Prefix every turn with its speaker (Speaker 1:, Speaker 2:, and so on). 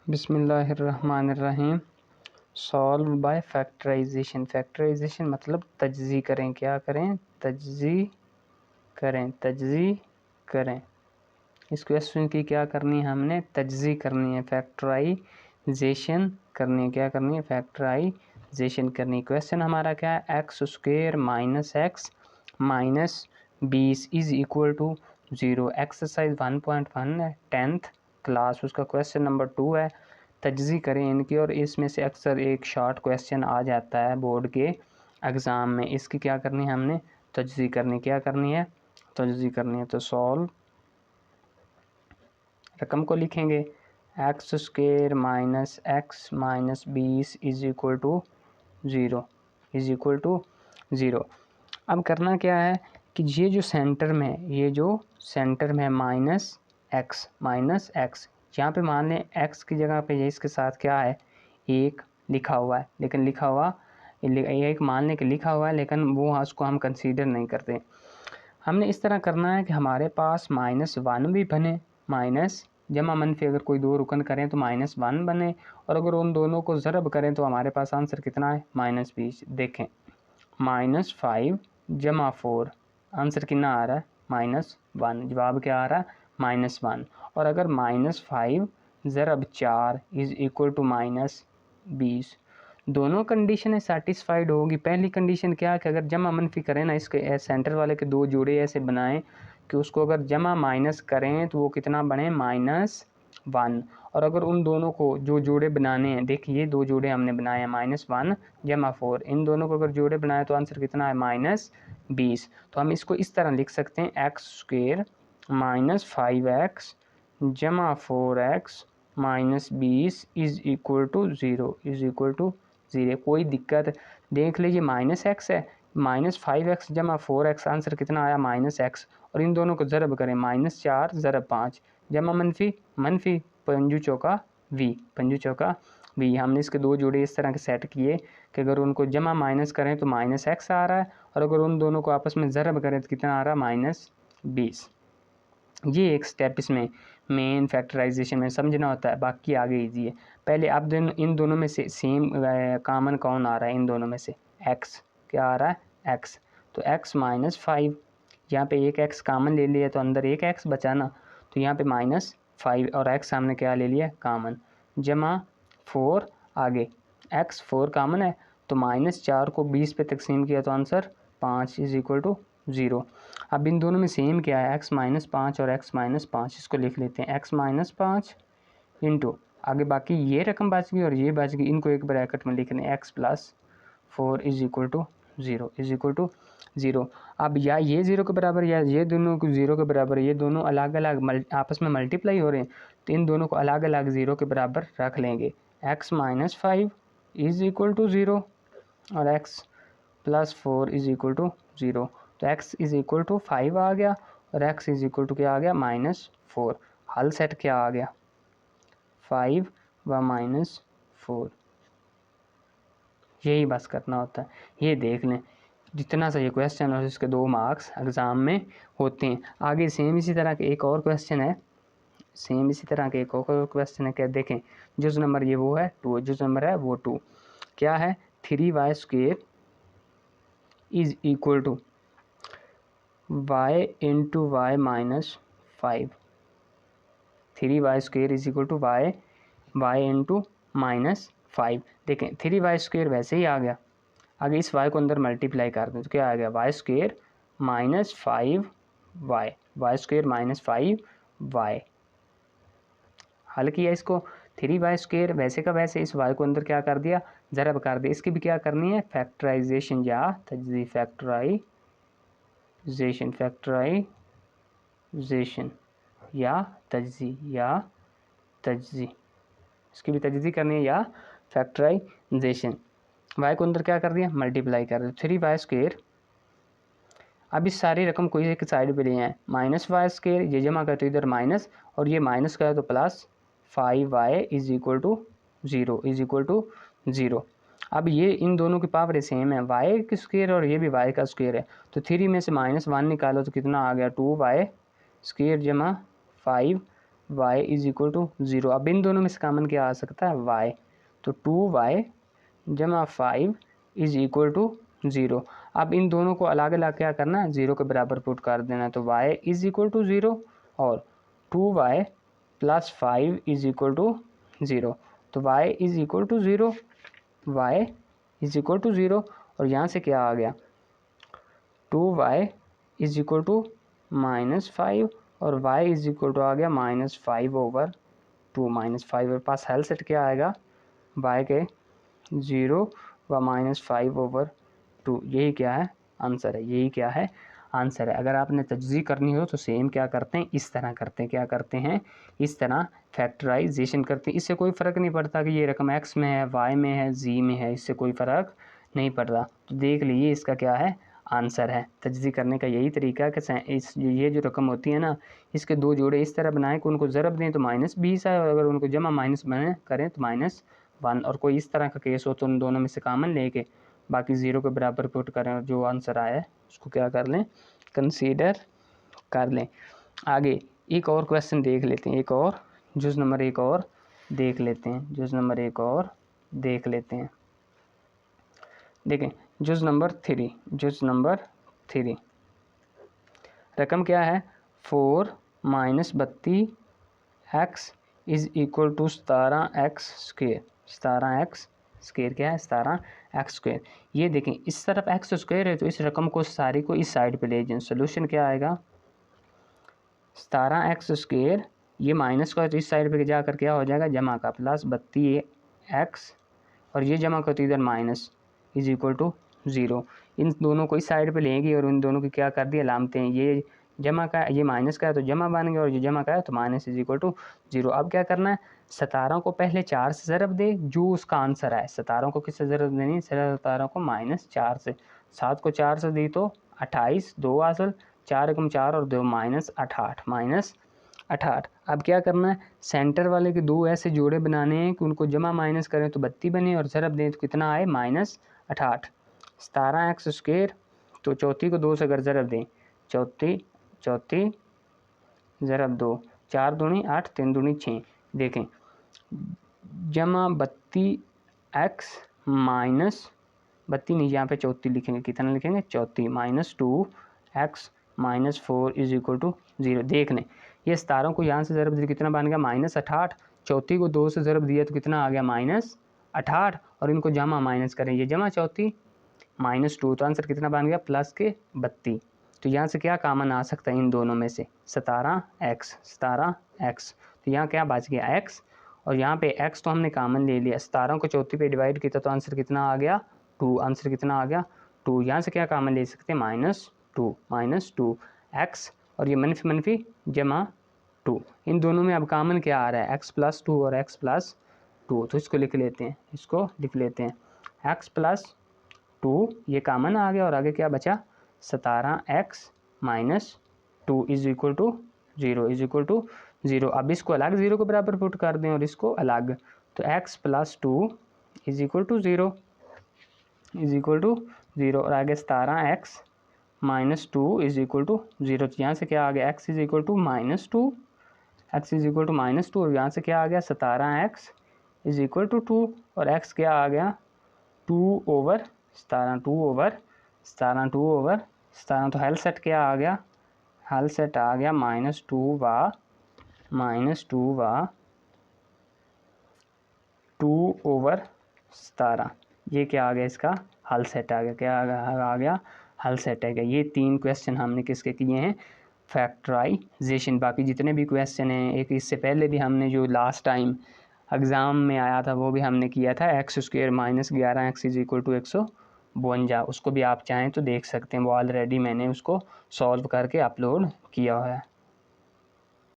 Speaker 1: बिस्मिल्लाहिर्रहमानिर्रहीम। Solve by factorization. Factorisation मतलब तजज़ी करें। क्या करें? तजज़ी करें। इस क्वेश्चन की क्या करनी है? हमने तजज़ी करनी है, फैक्टराइजेशन करनी है। क्या करनी है? फैक्टराइजेशन करनी है। क्वेश्चन हमारा क्या है? X square minus X minus 20 is equal to 0। Exercise 1.1 है, 10th क्लास, उसका क्वेश्चन नंबर 2 है। तजज़ी करें इनकी, और इसमें से अक्सर एक शॉर्ट क्वेश्चन आ जाता है बोर्ड के एग्ज़ाम में। इसकी क्या करनी है? हमने तजज़ी करनी। क्या करनी है? तजज़ी करनी है। तो सॉल्व, रकम को लिखेंगे, X square minus X minus 20 is equal to 0। अब करना क्या है कि ये जो सेंटर में माइनस एक्स, यहाँ पे मान लें एक्स की जगह पे ये इसके साथ क्या है? एक लिखा हुआ है, लेकिन एक मान लें कि लिखा हुआ है, लेकिन वो उसको हम कंसीडर नहीं करते। हमने इस तरह करना है कि हमारे पास -1 भी बने, माइनस जमा मनफी अगर कोई दो रुकन करें तो -1 बने, और अगर उन दोनों को ज़रब करें तो हमारे पास आंसर कितना है? -20। देखें, -5 जमा 4, आंसर कितना आ रहा है? -1। जवाब क्या आ रहा है? -1। और अगर -5 ज़रब 4 इज़ इक्वल टू -20, दोनों कंडीशनें सेटिस्फाइड होगी। पहली कंडीशन क्या है कि अगर जमा मनफी करें ना, इसके सेंटर वाले के दो जोड़े ऐसे बनाएं कि उसको अगर जमा माइनस करें तो वो कितना बने? -1। और अगर उन दोनों को जो जोड़े बनाने हैं, देखिए दो जोड़े हमने बनाए हैं, -1 जमा 4, इन दोनों को अगर जोड़े बनाए तो आंसर कितना है? -20। तो हम इसको इस तरह लिख सकते हैं, एक्स स्क्वेयर -5x जमा 4x -20 इज इक्वल टू 0। कोई दिक्कत? देख लीजिए, -x है, -5x जमा 4x, आंसर कितना आया? -x। और इन दोनों को ज़रब करें, -4 ज़रब 5 जमा मनफी पंजू चौका v। हमने इसके दो जोड़े इस तरह के सेट किए कि अगर उनको जमा माइनस करें तो -x आ रहा है, और अगर उन दोनों को आपस में ज़रब करें तो कितना आ रहा है? -20। ये एक स्टेप इसमें मेन फैक्टराइजेशन में समझना होता है, बाकी आगे ईजी है। पहले आप इन दोनों में से सेम कॉमन कौन आ रहा है? इन दोनों में से x क्या आ रहा है? x। तो x -5, यहाँ पे एक x कॉमन ले लिया तो अंदर एक x बचा ना, तो यहाँ पे -5 और x सामने क्या ले लिया? कॉमन, जमा 4 आगे, x 4 कॉमन है तो -4 को 20 पे तकसीम किया तो आंसर 5 इज इक्वल टू 0। अब इन दोनों में सेम क्या है? x -5 और x -5, इसको लिख लेते हैं, x -5 इंटू आगे बाकी ये रकम बच गई और ये बच गई, इनको एक ब्रैकेट में लिख लें, x + 4 इज इक्वल टू 0। अब या ये 0 के बराबर या ये दोनों को 0 के बराबर, ये दोनों अलग अलग आपस में मल्टीप्लाई हो रहे हैं, तो इन दोनों को अलग अलग 0 के बराबर रख लेंगे। x -5 इज इक्वल टू 0 और x + 4 इज इक्वल टू 0। तो x इज इक्वल टू 5 आ गया और x इज इक्वल टू क्या आ गया? -4। हल सेट क्या आ गया? 5 व -4। यही बस करना होता है। ये देख लें, जितना सा ये क्वेश्चन है इसके 2 मार्क्स एग्ज़ाम में होते हैं। आगे सेम इसी तरह के एक और क्वेश्चन है, क्या देखें, जुज़ नंबर ये वो है 2, जुज़ नंबर है वो 2। क्या है? 3y² is equal to y into y -5। 3y² is equal to y into -5। देखें 3y² वैसे ही आ गया, आगे इस y को अंदर मल्टीप्लाई कर दें तो क्या आ गया? y² -5y। हल किया इसको, 3y² वैसे का वैसे, इस y को अंदर क्या कर दिया? ज़रब कर दिया। इसकी भी क्या करनी है? फैक्टराइजेशन या तजज़ी। फैक्टराइजेशन या तजज़ी, इसकी भी तजज़ी करनी है या फैक्टराइजेशन। y को अंदर क्या कर दिया? मल्टीप्लाई कर दिया। 3y², अब इस सारी रकम को एक साइड पे ले आए, -y², ये जमा कर तो इधर माइनस, और ये माइनस का है तो plus 5y is equal to 0। अब ये इन दोनों की पावर सेम है, y² और ये भी y का स्क्वायर है, तो 3 में से -1 निकालो तो कितना आ गया? 2y² जमा 5 y इज इक्वल टू 0। अब इन दोनों में से कॉमन क्या आ सकता है y, तो 2y जमा 5 इज इक्वल टू 0। अब इन दोनों को अलग अलग क्या करना है, 0 के बराबर पुट कर देना है, तो y इज इक्वल टू 0 और 2y plus 5 is equal to 0। तो y is equal to 0, y is equal to 0 और यहाँ से क्या आ गया 2y इज इक्वल टू -5 और y इज इक्वल टू आ गया -5/2। -5 और पास हेल सेट क्या आएगा y के 0 व -5/2। यही क्या है आंसर है, यही क्या है आंसर है। अगर आपने तजज़ी करनी हो तो सेम क्या करते हैं, इस तरह करते हैं, क्या करते हैं इस तरह फैक्टराइजेशन करते हैं। इससे कोई फ़र्क नहीं पड़ता कि ये रकम x में है, y में है, z में है, इससे कोई फ़र्क नहीं पड़ता। तो देख लीजिए इसका क्या है आंसर है। तजज़ी करने का यही तरीका है कि इस ये जो रकम होती है ना, इसके दो जोड़े इस तरह बनाएं कि उनको ज़रब दें तो -20 आए और अगर उनको जमा माइनस बने करें तो -1। और कोई इस तरह का केस हो तो उन दोनों में से कॉमन लेके बाकी 0 के बराबर पुट करें और जो आंसर आया है उसको क्या कर लें, कंसीडर कर लें। आगे एक और क्वेश्चन देख लेते हैं, एक और जुज़ नंबर एक और देख लेते हैं, जुज़ नंबर एक और देख लेते हैं। देखें जुज़ नंबर 3, जुज़ नंबर 3 रकम क्या है 4 - 32x is equal to 17x square. 17x square क्या है 17x स्क्वेयर। ये देखें इस तरफ x स्क्वेयर है तो इस रकम को सारी को इस साइड पे ले जाएं। सोल्यूशन क्या आएगा 17x स्क्वेयर, ये माइनस का तो इस साइड पे जाकर क्या हो जाएगा जमा का प्लस 32x और ये जमा का तो इधर माइनस इज इक्वल टू 0। इन दोनों को इस साइड पे लेंगे और इन दोनों की क्या कर दी अलामतें, ये जमा का ये माइनस का है तो जमा बन गया और ये जमा का है तो माइनस इज इक्वल टू 0। अब क्या करना है 17 को पहले 4 से ज़रब दे जो उसका आंसर है। 17 को किससे ज़रब देनी, 17 को -4 से। 7 को 4 से दी तो 28, 2 असल 4 एकम 4 और 2 -8। अब क्या करना है सेंटर वाले के दो ऐसे जोड़े बनाने हैं कि उनको जमा माइनस करें तो 32 बने और ज़रब दें तो कितना आए -8। 17x स्क्वेयर तो 34 को 2 से अगर ज़रब दें 34 ज़रब 2, 4 दूनी 8, 3 दूनी 6। देखें जमा 32x माइनस 32 नहीं यहाँ पे 34 लिखेंगे, कितना लिखेंगे 34 -2x -4 इज इक्वल टू 0। देख लें ये 17 को यहाँ से ज़रब दिया कितना बन गया -8, 34 को 2 से ज़रब दिया तो कितना आ गया -8 और इनको जमा माइनस करें ये जमा 34 -2 तो आंसर कितना बन गया प्लस के 32। तो यहाँ से क्या कॉमन आ सकता है इन दोनों में से 17x। तो यहाँ क्या बच गया x और यहाँ पे x तो हमने कॉमन ले लिया। 17 को 34 पे डिवाइड किया तो आंसर कितना आ गया 2। आंसर कितना आ गया 2। यहाँ से क्या कॉमन ले सकते हैं -2 और ये मनफी मनफी जमा 2। इन दोनों में अब कॉमन क्या आ रहा है x+2 और x+2। तो इसको लिख लेते हैं, इसको लिख लेते हैं x+2 ये कॉमन आ गया और आगे क्या बचा 17x -2 इज इक्वल टू 0 अब इसको अलग 0 के बराबर पुट कर दें और इसको अलग तो x+2 इज इक्वल टू 0 और आगे 17x -2 इज इक्वल टू 0। यहाँ से क्या आ गया x इज इक्वल टू -2 और यहाँ से क्या आ गया 17x इज इक्वल टू 2 और x क्या आ गया 2/17 तो हेल सेट क्या आ गया, हेल सेट आ गया -2 2/17। ये क्या आ गया इसका हल सेट आ गया, क्या आ गया हल सेट है। ये 3 क्वेश्चन हमने किसके किए हैं फैक्टराइजेशन। बाकी जितने भी क्वेश्चन हैं एक इससे पहले भी हमने जो लास्ट टाइम एग्ज़ाम में आया था वो भी हमने किया था x² -11x is equal to 152। उसको भी आप चाहें तो देख सकते हैं, वो ऑलरेडी मैंने उसको सॉल्व करके अपलोड किया हुआ है।